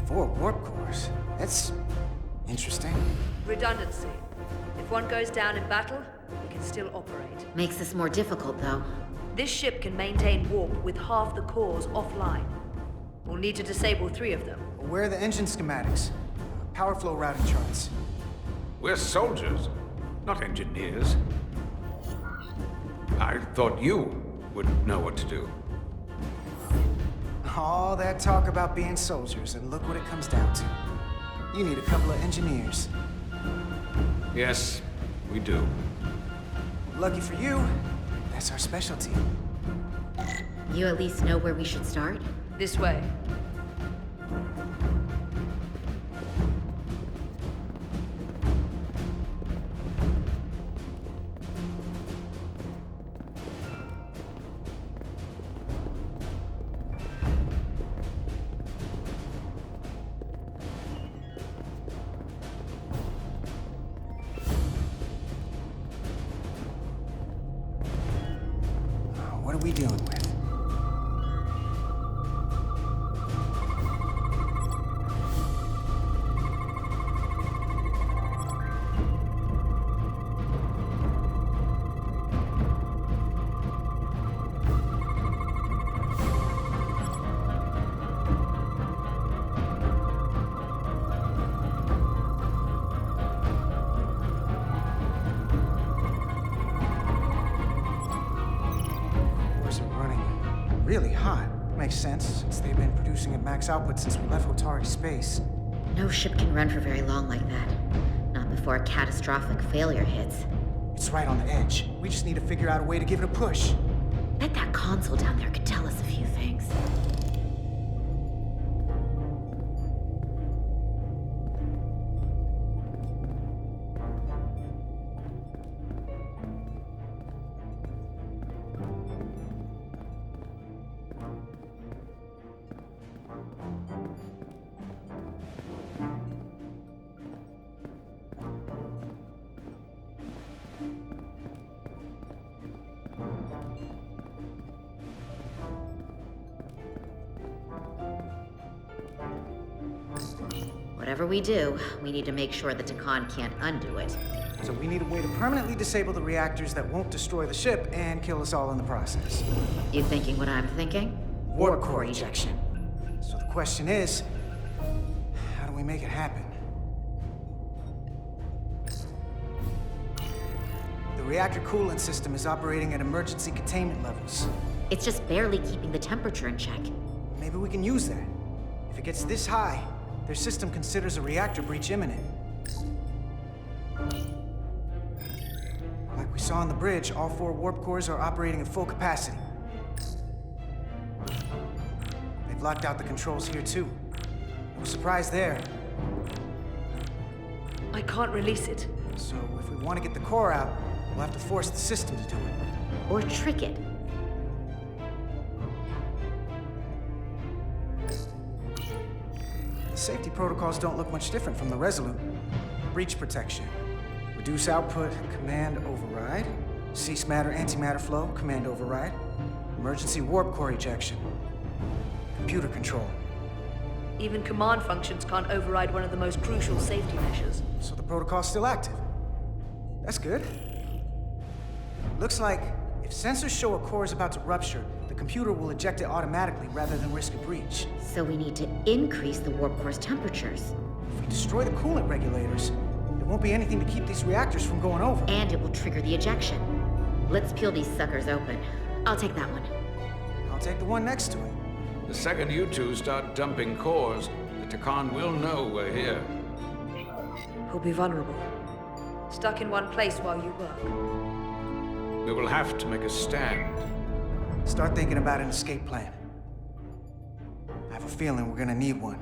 4 warp cores. That's interesting. Redundancy. If one goes down in battle, it can still operate. Makes this more difficult, though. This ship can maintain warp with half the cores offline. We'll need to disable 3 of them. Where are the engine schematics? Power flow routing charts. We're soldiers, not engineers. I thought you would know what to do. All that talk about being soldiers, and look what it comes down to. You need a couple of engineers. Yes, we do. Lucky for you, that's our specialty. You at least know where we should start? This way. What are we dealing with? Really hot. Makes sense, since they've been producing at max output since we left Otari space. No ship can run for very long like that. Not before a catastrophic failure hits. It's right on the edge. We just need to figure out a way to give it a push. Bet that console down there could tell us a few things. Whatever we do, we need to make sure the Takan can't undo it. So we need a way to permanently disable the reactors that won't destroy the ship and kill us all in the process. You thinking what I'm thinking? Warp core ejection. So the question is, how do we make it happen? The reactor coolant system is operating at emergency containment levels. It's just barely keeping the temperature in check. Maybe we can use that. If it gets this high, their system considers a reactor breach imminent. Like we saw on the bridge, all 4 warp cores are operating at full capacity. They've locked out the controls here too. No surprise there. I can't release it. So if we want to get the core out, we'll have to force the system to do it. Or trick it. The safety protocols don't look much different from the Resolute. Breach protection. Reduce output, command override. Cease matter, antimatter flow, command override. Emergency warp core ejection. Computer control. Even command functions can't override one of the most crucial safety measures. So the protocol's still active. That's good. Looks like if sensors show a core is about to rupture, the computer will eject it automatically rather than risk a breach. So we need to increase the warp core's temperatures. If we destroy the coolant regulators, there won't be anything to keep these reactors from going over. And it will trigger the ejection. Let's peel these suckers open. I'll take that one. I'll take the one next to it. The second you two start dumping cores, the Takan will know we're here. We'll be vulnerable. Stuck in one place while you work. We will have to make a stand. Start thinking about an escape plan. I have a feeling we're gonna need one.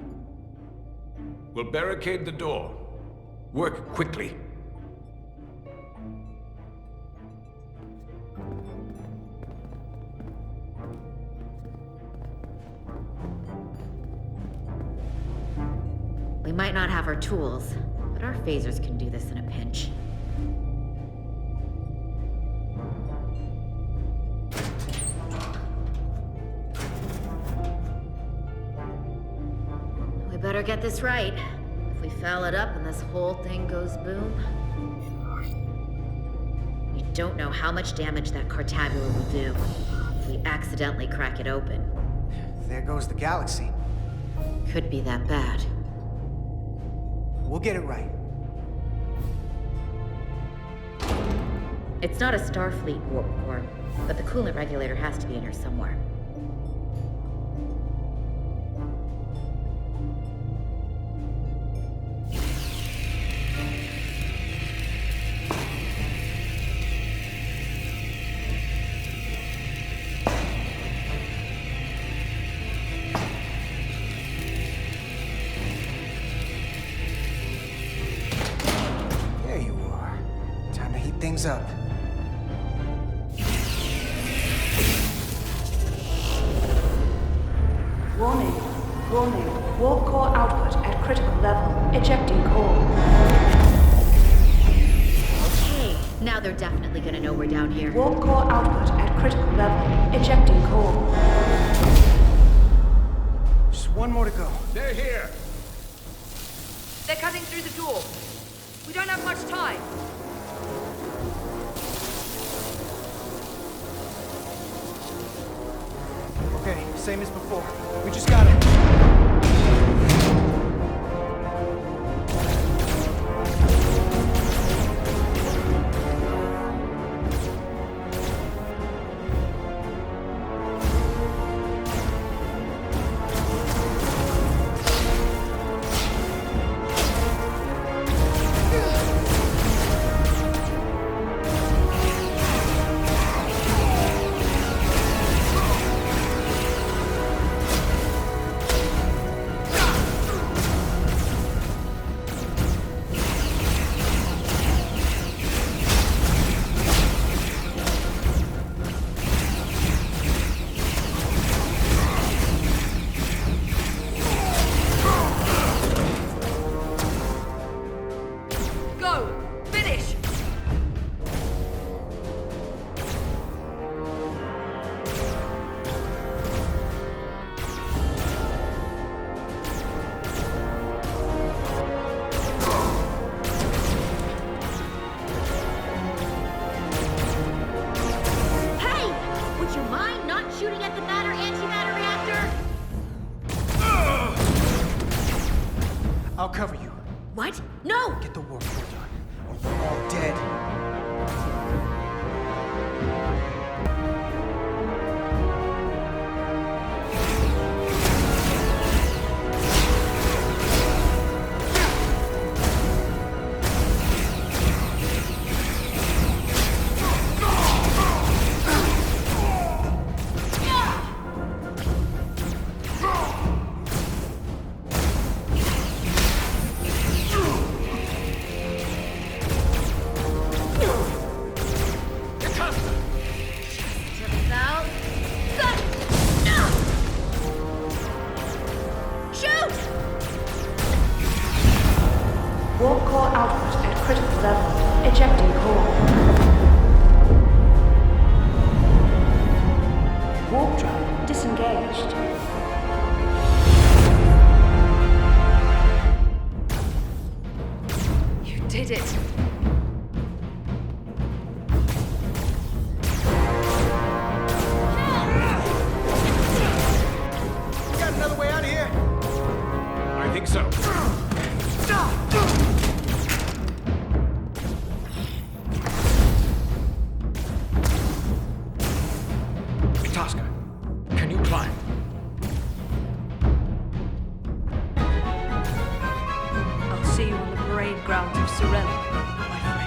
We'll barricade the door. Work quickly. We might not have our tools, but our phasers can do this in a pinch. better get this right. If we foul it up and this whole thing goes boom... We don't know how much damage that Cartabula will do if we accidentally crack it open. There goes the galaxy. Could be that bad. We'll get it right. It's not a Starfleet warp core, but the coolant regulator has to be in here somewhere. There you are. Time to heat things up. Warning. Warning. Warp core output at critical level. Ejecting core. Okay, now they're definitely gonna know we're down here. Warp core output at critical level. Ejecting core. Just one more to go. They're here! They're cutting through the door. We don't have much time. Okay, same as before. We just gotta... I'll cover you. What? No! Get the warp core done, or we're all dead. Warp core output at critical level. Ejecting core. Warp drive disengaged. You did it. You got another way out of here? I think so. Tosca, can you climb? I'll see you on the parade grounds of Sorella, my friend.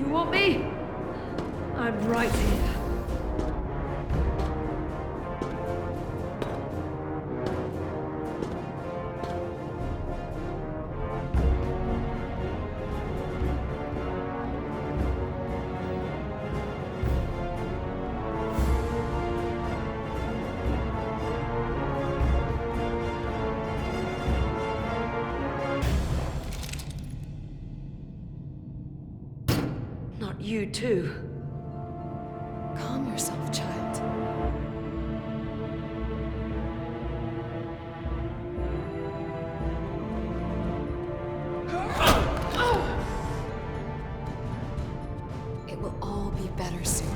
You want me? I'm right here. Not you too. Calm yourself, child. It will all be better soon.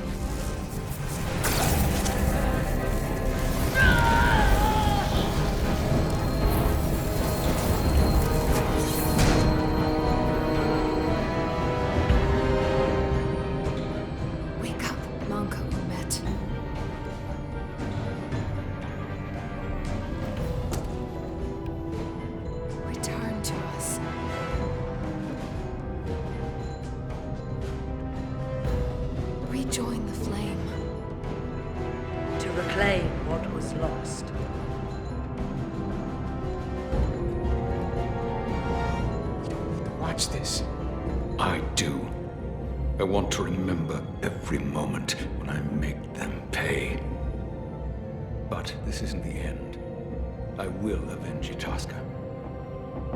Wake up, Monko Umet. Return to us. Rejoin the flame. To reclaim what was lost. Watch this. I do. I want to remember every moment when I make them pay. But this isn't the end. I will avenge Itasca.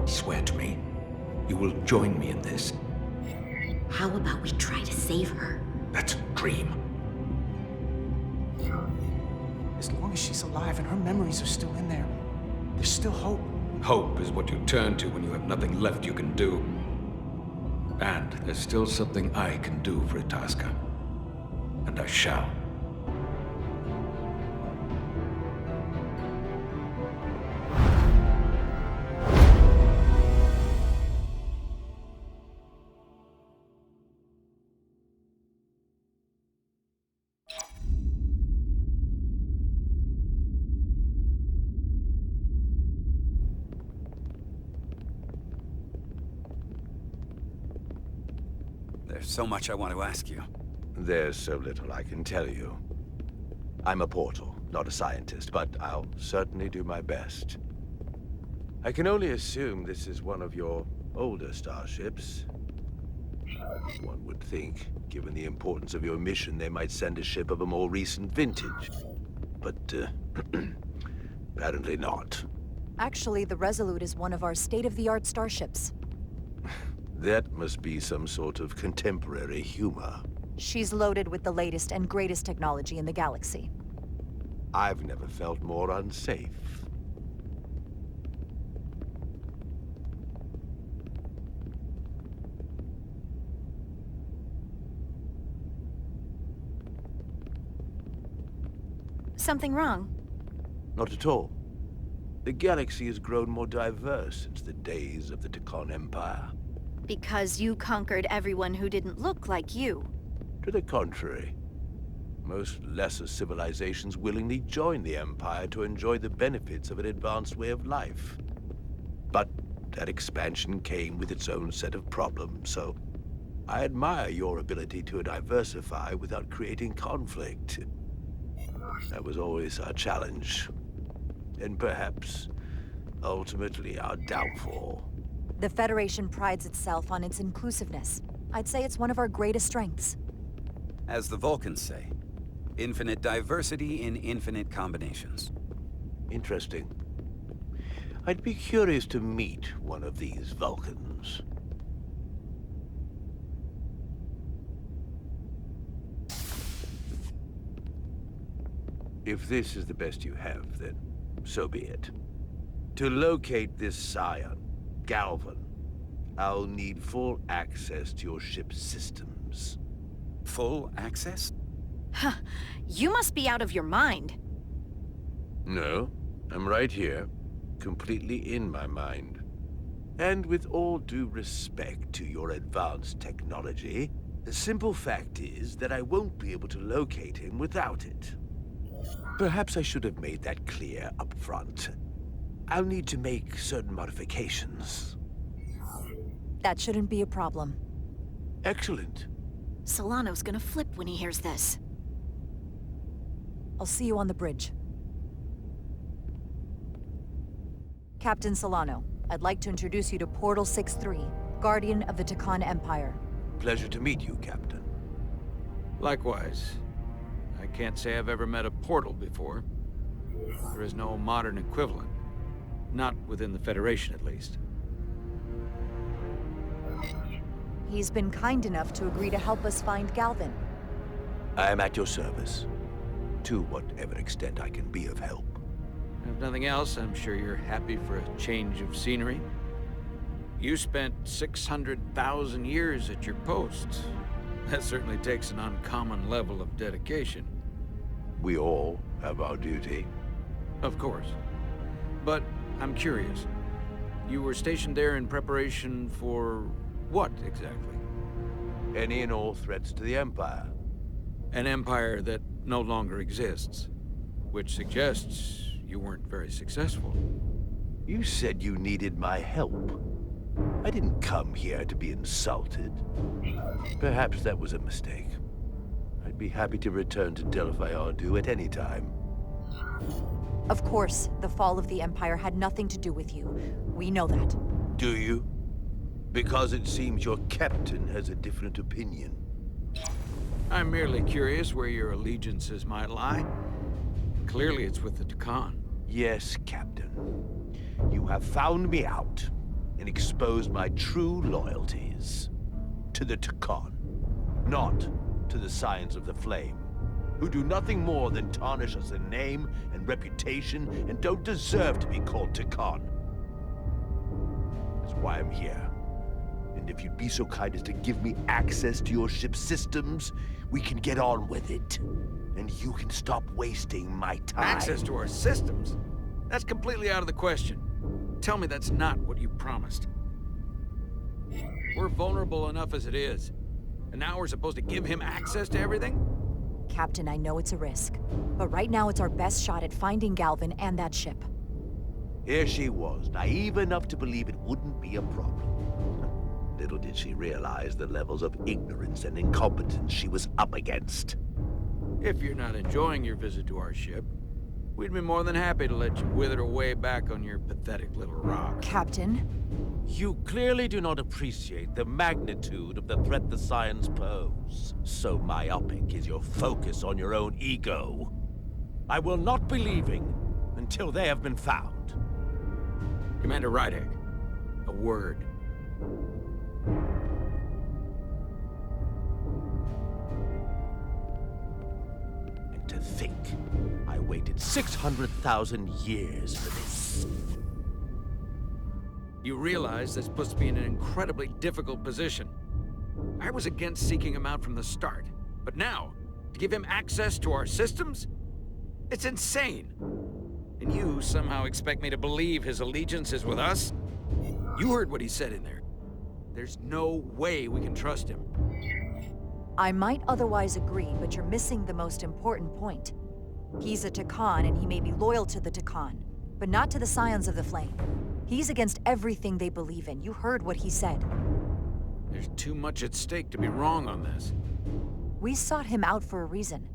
Swear to me, you will join me in this. How about we try to save her? That's a dream. As long as she's alive and her memories are still in there, there's still hope. Hope is what you turn to when you have nothing left you can do. And there's still something I can do for Itasca. And I shall. There's so much I want to ask you. There's so little I can tell you. I'm a portal, not a scientist, but I'll certainly do my best. I can only assume this is one of your older starships. One would think, given the importance of your mission, they might send a ship of a more recent vintage. But, apparently not. Actually, the Resolute is one of our state-of-the-art starships. That must be some sort of contemporary humor. She's loaded with the latest and greatest technology in the galaxy. I've never felt more unsafe. Something wrong? Not at all. The galaxy has grown more diverse since the days of the Tikhon Empire. Because you conquered everyone who didn't look like you. To the contrary. Most lesser civilizations willingly join the Empire to enjoy the benefits of an advanced way of life. But that expansion came with its own set of problems, so I admire your ability to diversify without creating conflict. That was always our challenge. And perhaps, ultimately, our downfall. The Federation prides itself on its inclusiveness. I'd say it's one of our greatest strengths. As the Vulcans say, infinite diversity in infinite combinations. Interesting. I'd be curious to meet one of these Vulcans. If this is the best you have, then so be it. To locate this scion, Galvan, I'll need full access to your ship's systems. Full access? Huh. You must be out of your mind. No, I'm right here, completely in my mind. And with all due respect to your advanced technology, the simple fact is that I won't be able to locate him without it. Perhaps I should have made that clear up front. I'll need to make certain modifications. That shouldn't be a problem. Excellent. Solano's gonna flip when he hears this. I'll see you on the bridge. Captain Solano, I'd like to introduce you to Portal 6-3, Guardian of the Takan Empire. Pleasure to meet you, Captain. Likewise. I can't say I've ever met a portal before. There is no modern equivalent. Not within the Federation, at least. He's been kind enough to agree to help us find Galvin. I am at your service. To whatever extent I can be of help. If nothing else, I'm sure you're happy for a change of scenery. You spent 600,000 years at your post. That certainly takes an uncommon level of dedication. We all have our duty. Of course. But I'm curious. You were stationed there in preparation for what, exactly? Any and all threats to the Empire. An empire that no longer exists. Which suggests you weren't very successful. You said you needed my help. I didn't come here to be insulted. Perhaps that was a mistake. I'd be happy to return to Delphi Ardu at any time. Of course, the fall of the Empire had nothing to do with you. We know that. Do you? Because it seems your captain has a different opinion. I'm merely curious where your allegiances might lie. Clearly it's with the Takan. Yes, Captain. You have found me out and exposed my true loyalties. To the Takan, not to the Scions of the Flame, who do nothing more than tarnish us in name and reputation and don't deserve to be called Takan. That's why I'm here. And if you'd be so kind as to give me access to your ship's systems, we can get on with it. And you can stop wasting my time. Access to our systems? That's completely out of the question. Tell me that's not what you promised. We're vulnerable enough as it is. And now we're supposed to give him access to everything? Captain, I know it's a risk. But right now it's our best shot at finding Galvin and that ship. Here she was, naive enough to believe it wouldn't be a problem. Little did she realize the levels of ignorance and incompetence she was up against. If you're not enjoying your visit to our ship, we'd be more than happy to let you wither away back on your pathetic little rock. Captain? You clearly do not appreciate the magnitude of the threat the Scions pose. So myopic is your focus on your own ego. I will not be leaving until they have been found. Commander Rydek, a word. And to think, I waited 600,000 years for this. You realize this puts me in an incredibly difficult position. I was against seeking him out from the start, but now, to give him access to our systems? It's insane. And you somehow expect me to believe his allegiance is with us? You heard what he said in there. There's no way we can trust him. I might otherwise agree, but you're missing the most important point. He's a Takan, and he may be loyal to the Takan, but not to the Scions of the Flame. He's against everything they believe in. You heard what he said. There's too much at stake to be wrong on this. We sought him out for a reason.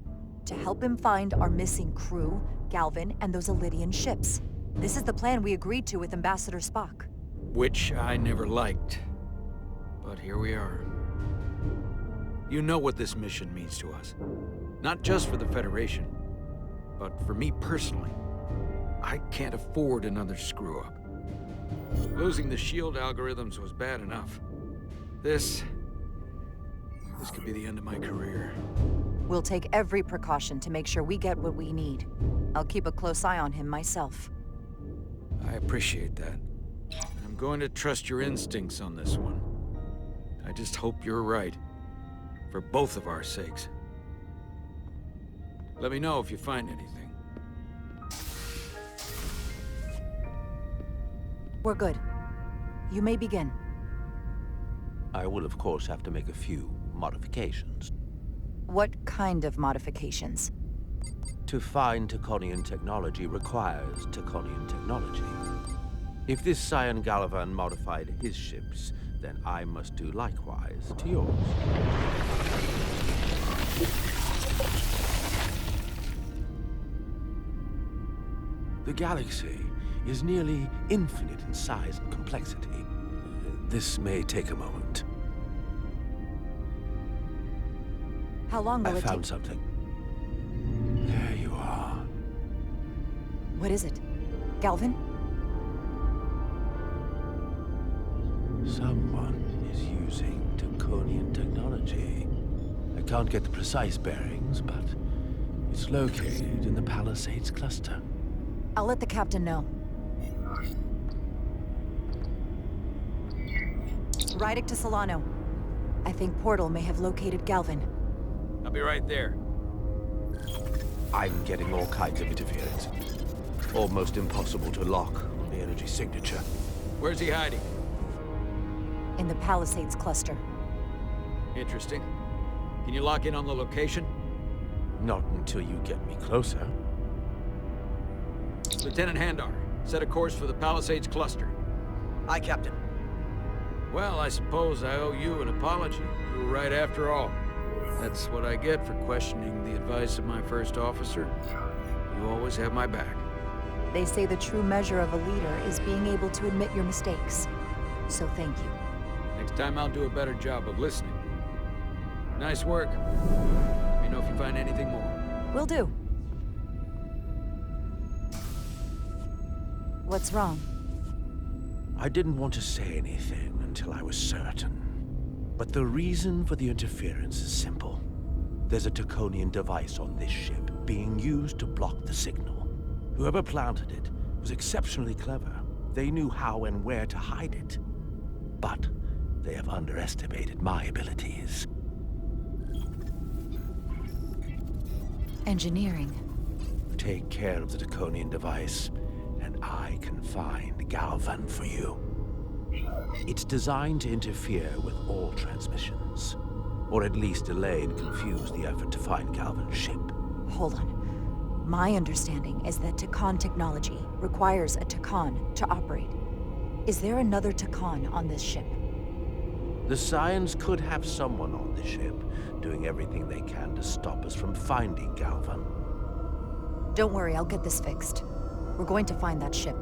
To help him find our missing crew, Galvin, and those Elydian ships. This is the plan we agreed to with Ambassador Spock. Which I never liked. But here we are. You know what this mission means to us. Not just for the Federation, but for me personally. I can't afford another screw-up. Losing the shield algorithms was bad enough. This could be the end of my career. We'll take every precaution to make sure we get what we need. I'll keep a close eye on him myself. I appreciate that. I'm going to trust your instincts on this one. I just hope you're right. For both of our sakes. Let me know if you find anything. We're good. You may begin. I will, of course, have to make a few modifications. What kind of modifications? To find Taconian technology requires Taconian technology. If this Scion Galvan modified his ships, then I must do likewise to yours. The galaxy is nearly infinite in size and complexity. This may take a moment. How long will I it take? found something. There you are. What is it? Galvan? Someone is using Draconian technology. I can't get the precise bearings, but it's located in the Palisades cluster. I'll let the captain know. Rydick to Solano. I think Portal may have located Galvan. I'll be right there. I'm getting all kinds of interference. Almost impossible to lock on the energy signature. Where's he hiding? In the Palisades cluster. Interesting. Can you lock in on the location? Not until you get me closer. Lieutenant Handar, set a course for the Palisades cluster. Aye, Captain. Well, I suppose I owe you an apology. You were right after all. That's what I get for questioning the advice of my first officer. You always have my back. They say the true measure of a leader is being able to admit your mistakes. So thank you. Next time I'll do a better job of listening. Nice work. Let me know if you find anything more. Will do. What's wrong? I didn't want to say anything until I was certain. But the reason for the interference is simple. There's a Draconian device on this ship being used to block the signal. Whoever planted it was exceptionally clever. They knew how and where to hide it. But they have underestimated my abilities. Engineering. Take care of the Draconian device, and I can find Galvan for you. It's designed to interfere with all transmissions, or at least delay and confuse the effort to find Galvan's ship. Hold on. My understanding is that Takan technology requires a Takan to operate. Is there another Takan on this ship? The Scions could have someone on the ship, doing everything they can to stop us from finding Galvan. Don't worry, I'll get this fixed. We're going to find that ship.